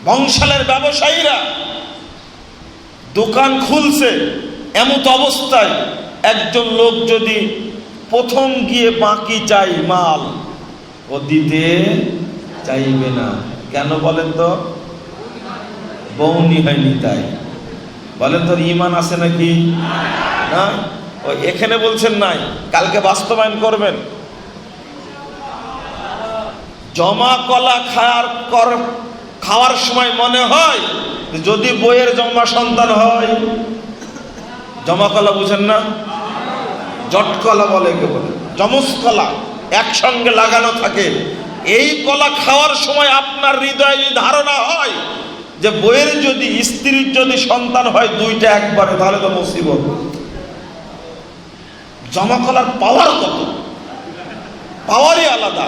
বংশালের ব্যবসায়ীরা দোকান খুলছে, এমত অবস্থায় একজন লোক যদি প্রথম গিয়ে বাকি চাই মাল, ও দিতে চাইবে না। কেন বলেন তো? বউনি হয়নি তাই। বলেন তোর ইমান আছে নাকি? না। ও এখানে বলছেন নাই, কালকে বাস্তবায়ন করবেন। জমা কলা খাওয়ার সময় মনে হয় যদি বইয়ের জমা সন্তান হয়, জমা কলা বুঝেন না, জট কলা বলে, কে বলে যমজ কলা একসঙ্গে লাগানো থাকে। এই কলা খাওয়ার সময় আপনার হৃদয়ে ধারণা হয় যে বইয়ের যদি, স্ত্রীর যদি সন্তান হয় দুইটা একবারে, তাহলে তো মুসিবত। জমা কলার পাওয়ার কত, পাওয়ারই আলাদা।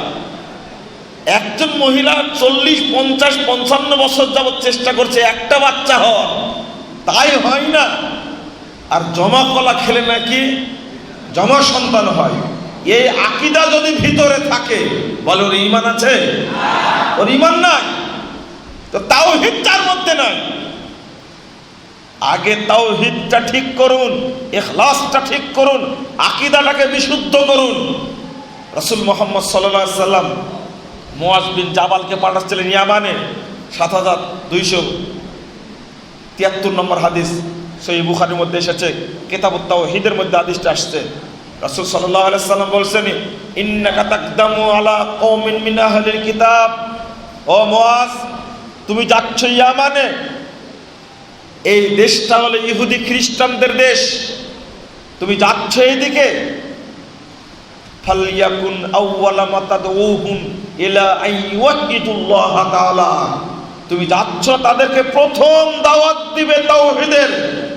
একজন মহিলা 40, 50, 55 বছর যাবত চেষ্টা করছে একটা বাচ্চা হওয়ার, তাই হয় না। আর জমা কলা খেলে নাকি জমা সন্তান হয়। এই আকীদা যদি ভিতরে থাকে, বলে ওর ঈমান আছে? ওর ঈমান নাই, তো তাওহীদ তার মধ্যে নাই। আগে তাওহীদটা ঠিক করুন, ইখলাসটা ঠিক করুন, আকীদাটাকে বিশুদ্ধ করুন। রাসূল মুহাম্মদ সাল্লাল্লাহু আলাইহি সাল্লাম মুআজ বিন জাবালকে পাঠাচ্ছিলেন ইয়ামানে। 7273 নম্বর হাদিস সহিহ বুখারীর মধ্যে এসেছে, কিতাবুত তাওহীদের মধ্যে হাদিসটা আসছে। রাসূল সাল্লাল্লাহু আলাইহি সাল্লাম বলছেন, ইন্নাকা তাকদামু আলা কওমিন মিন আহলিল কিতাব। ও মুআজ, তুমি যাচ্ছ ইয়ামানে, এই দেশটা হলো ইহুদি খ্রিস্টানদের দেশ, তুমি যাচ্ছ এইদিকে। ফালইয়াকুন আউওয়ালা মা তাদউহুম ইলা আইয়ুহিদুল্লাহ তাআলা, তুমি যাচ্ছ তাদেরকে প্রথম দাওয়াত দিবে তাওহীদের,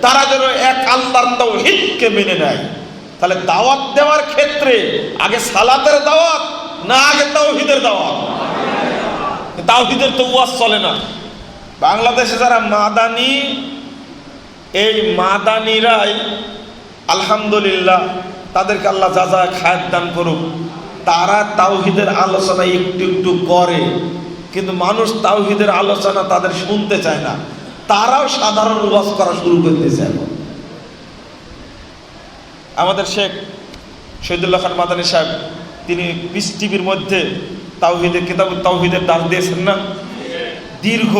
তারা যেন এক আল্লাহর তাওহীদকে মেনে নেয়। তাহলে দাওয়াত দেওয়ার ক্ষেত্রে আগে সালাতের দাওয়াত না আগে তাওহীদের দাওয়াত? তাওহীদের তো ওয়াজ চলে না। বাংলাদেশে যারা মাদানী, এই মাদানীরাই আলহামদুলিল্লাহ, তাদেরকে আল্লাহ যা যা খায়ের দান করুক, তারা তাওহীদের আলোচনা একটু একটু করে, কিন্তু মানুষ তাওহীদের আলোচনা তাদের শুনতে চায় না। তারাও সাধারণ ওয়াজ করা শুরু করতে চায়। আমাদের শেখ শহীদুল্লাহ খান মাদানী সাহেব, তিনি পিস টিভির মধ্যে তাওহীদের কিতাবুত তাওহীদের দাস দিয়েছেন না? দীর্ঘ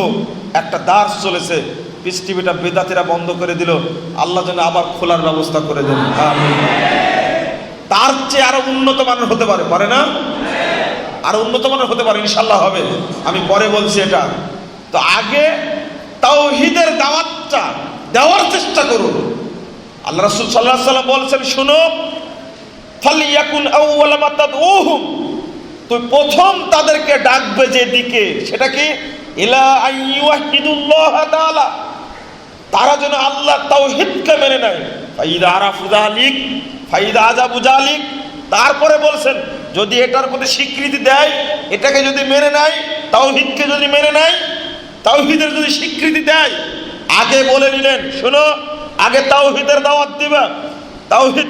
একটা দাস চলেছে, পিস টিভিটা বেদাতিরা বন্ধ করে দিল। আল্লাহ যেন আবার খোলার ব্যবস্থা করে দেন। তার চেয়ে আরো উন্নত মানের হতে পারে, পারে না? আরো উন্নত মানের হতে পারে, ইনশাল্লাহ হবে। আমি পরে বলছি এটা। তো আগে তাওহীদের দাওয়াতটা দেওয়ার চেষ্টা করুন। আল্লাহ রাসূল সাল্লাল্লাহু আলাইহি ওয়াসাল্লাম বলছেন, শুনো, ফালইয়াকুন আউওয়ালা মা তাদউহুম, তুই প্রথম তাদেরকে ডাকবে যেদিকে, সেটা কি? ইলা আইয়ুহিদুল্লাহ তাআলা, তারা যেন আল্লাহর তাওহীদকে মেনে নেয়। ফাইদা আরাফু যালিক ফাইদা আযাবু যালিক, তারপরে বলছেন যদি এটার প্রতি স্বীকৃতি দেয়, এটাকে যদি মেনে নেয়, তাওহীদকে যদি মেনে নেয়, তাওহীদের যদি স্বীকৃতি দেয়, আগে বলে নিলেন, শোনো, আগে তাওহীদের দাওয়াত দিবা। তাওহীদ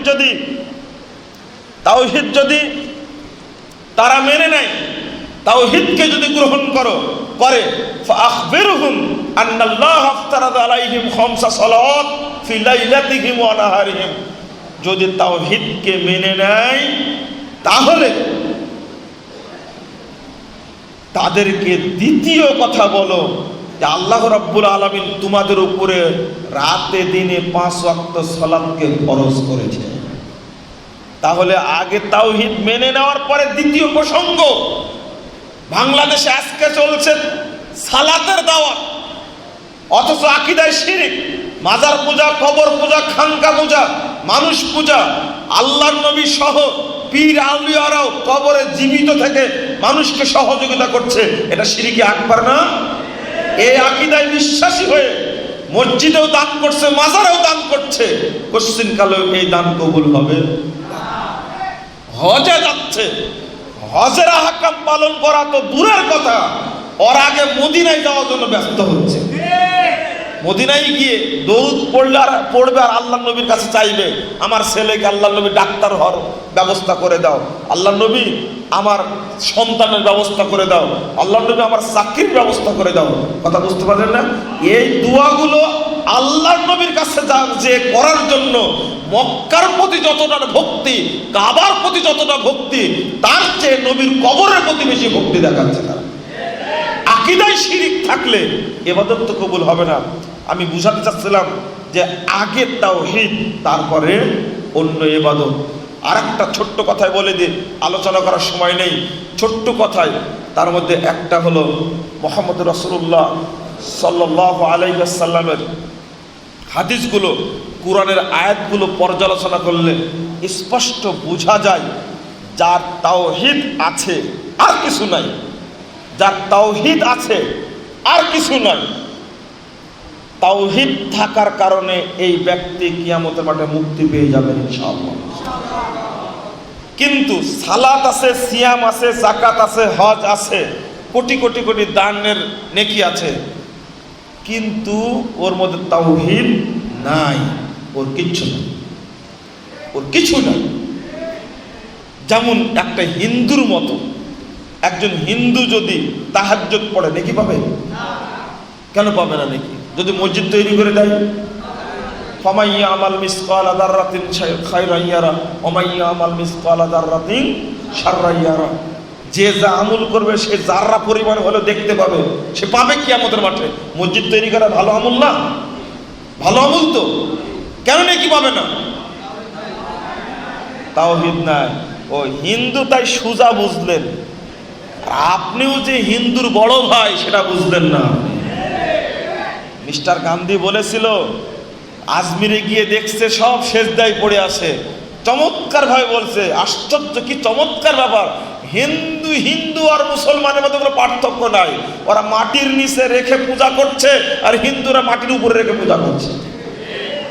যদি তারা মেনে নেয়, তাওহীদকে যদি গ্রহণ করে, ফাআখবিরহুম আন্নাল্লাহ আফতারাদা আলাইহিম খামসা সালাওয়াত ফি লাইলাতিহিম ওয়া নাহারিহিম, যদি তাওহীদকে মেনে নেয় তাহলে তাদেরকে দ্বিতীয় কথা বলো যে আল্লাহ রাব্বুল আলামিন তোমাদের উপরে রাতে দিনে 5 ওয়াক্ত সালাতকে ফরজ করেছে। তাহলে আগে তাওহীদ মেনে নেওয়ার পরে দ্বিতীয় প্রসঙ্গ। বাংলাদেশে আজকে চলছে সালাতের দাওয়াত, অথচ আকীদায় শিরক, মাজার পূজা, কবর পূজা, খানকা পূজা, মানুষ পূজা। আল্লাহর নবী সহ পীর আউলিয়ারাও কবরে জীবিত থেকে মানুষকে সহযোগিতা করছে, এটা শিরকে আকবার না? এই আকীদায় বিশ্বাসী হয়ে মসজিদেও দান করছে, মাজারেও দান করছে, কোশ্চিন কালেও এই দান কবুল হবে? হজে যাচ্ছে, হজের আহকাম পালন করা তো দূরের কথা, ওর আগে মদিনায় যাওয়ার জন্য ব্যস্ত হচ্ছে। মদিনায় গিয়ে দরুদ পড়বে আর আল্লাহ নবীর কাছে চাইবে, আমার ছেলেকে আল্লাহ নবী ডাক্তার হওয়ার ব্যবস্থা করে দাও, আল্লাহ নবী আমার সন্তানের ব্যবস্থা করে দাও, আল্লাহ নবী আমার চাকরির ব্যবস্থা করে দাও। কথা বুঝতে পারলেন না? এই দোয়াগুলো আল্লাহ নবীর কাছে যে করার জন্য মক্কার প্রতি যতটা ভক্তি, কাবার প্রতি যতটা ভক্তি, তার চেয়ে নবীর কবরের প্রতি বেশি ভক্তি দেখাচ্ছে তারা। আকীদায় শিরিক থাকলে ইবাদত তো কবুল হবে না। আমি বুঝাতে চাচ্ছিলাম যে আগে তাওহীদ, তারপরে অন্য ইবাদত। আর একটা ছোট্ট কথায় বলে দিই, আলোচনা করার সময় নেই, ছোট্ট কথায়। তার মধ্যে একটা হলো মুহাম্মদ রাসূলুল্লাহ সাল্লাল্লাহু আলাইহি ওয়াসাল্লামের হাদিসগুলো, কোরআনের আয়াতগুলো পর্যালোচনা করলে স্পষ্ট বোঝা যায় যার তাওহীদ আছে আর কিছু নাই, যার তাওহীদ আছে আর কিছু নয়। তাওহীদ থাকার কারণে এই ব্যক্তি কিয়ামতের মাঠে মুক্তি পেয়ে যাবেন ইনশাআল্লাহ। কিন্তু সালাত আছে, সিয়াম আছে, যাকাত আছে, হজ আছে, কোটি কোটি কোটি দানের নেকি আছে, কিন্তু ওর মধ্যে তাওহীদ নাই, ওর কিচ্ছু নাই, ওর কিছু নাই। যেমন একটা হিন্দুর মতো, একজন হিন্দু যদি তাহাজ্জুদ পড়ে নেকি পাবে? কেন পাবে না নেকি? যদি মসজিদ তৈরি করে দেয়, ফামান ইয়ামাল মিসকালা যাররাতিন খায়রান ইয়ারা ওয়া মান ইয়ামাল মিসকালা যাররাতিন শাররান ইয়ারা, যে যা আমল করবে সে যাররা পরিমাণ হলে দেখতে পাবে, সে পাবে কিয়ামতের মাঠে। মসজিদ তৈরি করা ভালো আমল না? ভালো আমল তো, কেন নেকি পাবে না? তাওহীদ নাই। ও হিন্দু তাই সুজা বুঝলেন, আপনিও যে হিন্দুর বড় ভাই সেটা বুঝলেন না। মিস্টার গান্ধী বলেছিল আজমিরে গিয়ে দেখছে সব সেজদায় পড়ে আছে, চমৎকার ভাবে বলছে, আশ্চর্য কি চমৎকার ব্যাপার, হিন্দু হিন্দু আর মুসলমানের মধ্যে কোনো পার্থক্য নাই, ওরা মাটির নিচে রেখে পূজা করছে আর হিন্দুরা মাটির উপরে রেখে পূজা করছে,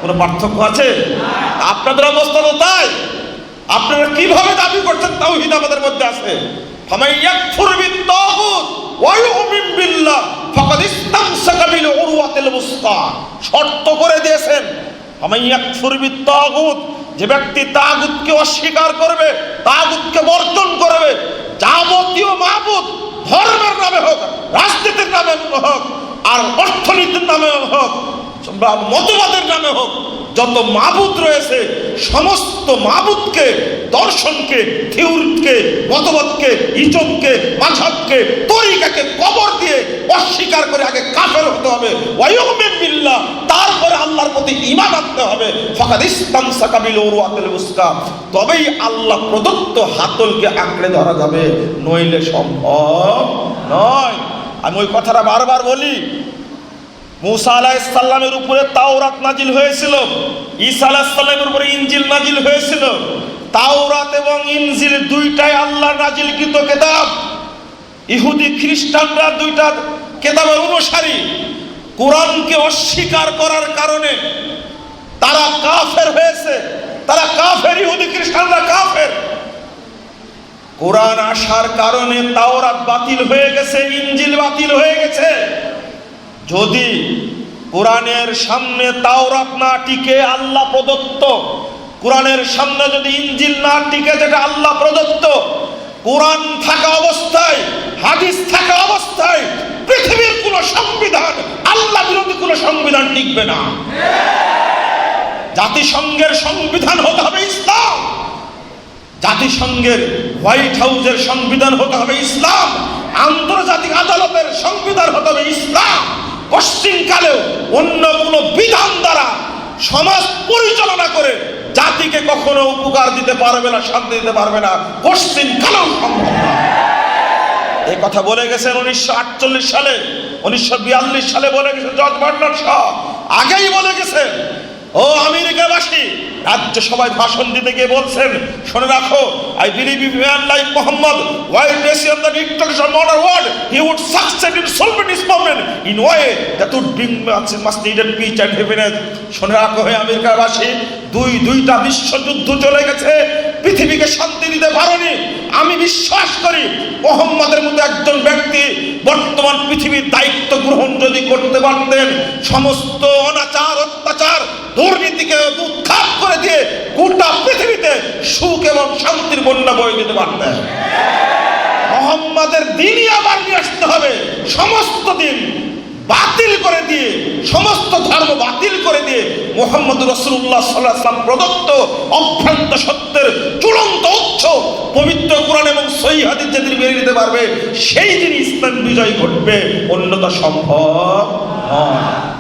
কোনো পার্থক্য আছে? আপনাদের অবস্থা তো তাই। আপনারা কিভাবে দাবি করছেন তাওহীদ আমাদের মধ্যে আছে? ফামান ইয়াকফুর বিত-তাগুত ওয়া ইউমিন বিল্লাহ ফাকাদ ইসতামসাকা বিল উরওয়াতিল ওয়াসকা, শর্ত করে দিয়েছেন। ফামান ইয়াকফুর বিত-তাগুত, যে ব্যক্তি তাগুতকে অস্বীকার করবে, তাগুতকে বর্জন করবে, যাবতীয় মাবুদ, ধর্মের নামে হোক, রাজনীতির নামে হোক, আর অর্থনীতির নামে হোক, মতবাদের নামে হোক, যত মাবুদ রয়েছে সমস্ত মাবুদকে, দর্শনকে, থিওরিকে, মতবাদকে, ইজমকে, মাযহাবকে, তরিকাকে কবর দিয়ে অস্বীকার করে আগে কাফের হতে হবে, ওয়া ইউমিন বিল্লাহ, তারপরে আল্লাহর প্রতি ঈমান আনতে হবে। ফাকাদ ইসতামসাকা বিল উরওয়াতিল ওয়াসকা, তবেই আল্লাহ প্রদত্ত হাতলকে আঁকড়ে ধরা যাবে, নইলে সম্ভব নয়। আমি ওই কথাটা বারবার বলি, মুসা আলাইহিস সালামের উপরে তাওরাত নাজিল হয়েছিল, ঈসা আলাইহিস সালামের উপরে ইনজিল নাজিল হয়েছিল। তাওরাত এবং ইনজিল দুইটাই আল্লাহর নাজিলকৃত কিতাব। ইহুদি খ্রিস্টানরা দুইটা কিতাবের অনুসারী। কোরআনকে অস্বীকার করার কারণে তারা কাফের হয়েছে, তারা কাফের, ইহুদি খ্রিস্টানরা কাফের। কোরআন আসার কারণে তাওরাত বাতিল হয়ে গেছে, ইনজিল বাতিল হয়ে গেছে। যদি কোরআনের সামনে তাওরাত না টিকে, আল্লাহ প্রদত্ত, কোরআনের সামনে যদি ইনজিল না টিকে, যেটা আল্লাহ প্রদত্ত, কোরআন থাকা অবস্থায়, হাদিস থাকা অবস্থায় পৃথিবীর কোন সংবিধান, আল্লাহ বিরোধী কোন সংবিধান টিকবে না। জাতিসংঘের সংবিধান হতে হবে ইসলাম, জাতিসংঘের হোয়াইট হাউসের সংবিধান হতে হবে ইসলাম, আন্তর্জাতিক আদালতের সংবিধান হতে হবে ইসলাম। পশ্চিমকালেও অন্য কোনো বিধান দ্বারা সমাজ পরিচালনা করে জাতিকে কখনো উপকার দিতে পারবে না, শান্তি দিতে পারবে না, পশ্চিমকালেও সম্ভব না। এই কথা বলে গেছেন 1948 সালে, 1942 সালে বলে গেছেন জর্জ বার্নার্ড শ, আগেই বলে গেছেন। ও আমেরিকাবাসী, রাজ্যসভায় ভাষণ দিতে গিয়ে বলছেন, শুনে রাখো, I believe if a man like Muhammad, while placing on the dictatorship of modern world, he would succeed in solving this problem in a way that would bring much needed peace and happiness. শুনে রাখো হে আমেরিকাবাসী, দুইটা বিশ্বযুদ্ধ চলে গেছে, পৃথিবীকে শান্তি দিতে পারেনি। আমি বিশ্বাস করি মুহাম্মাদের মতো একজন ব্যক্তি বর্তমান পৃথিবীর দায়িত্ব গ্রহণ যদি যদি করতে পারতেন, সমস্ত অনাচার অত্যাচার দুর্নীতিকে উৎখাত করে দিয়ে গোটা পৃথিবীতে সুখ এবং শান্তির বন্যা বয়ে দিতে পারতেন। মুহাম্মাদের দিনই আবার নিয়ে আসতে হবে, সমস্ত দিন বাতিল করে দিয়ে, সমস্ত ধর্ম বাতিল করে দিয়ে মুহাম্মদ রাসূলুল্লাহ সাল্লাল্লাহু আলাইহি ওয়াসাল্লাম প্রদত্ত অভ্রান্ত সত্যের চূড়ান্ত উৎস পবিত্র কোরআন এবং সহিহ হাদিস যেদিন বেরিয়ে দিতে পারবে, সেই দিন ইসলাম বিজয় ঘটবে, অন্যথা সম্ভব নয়।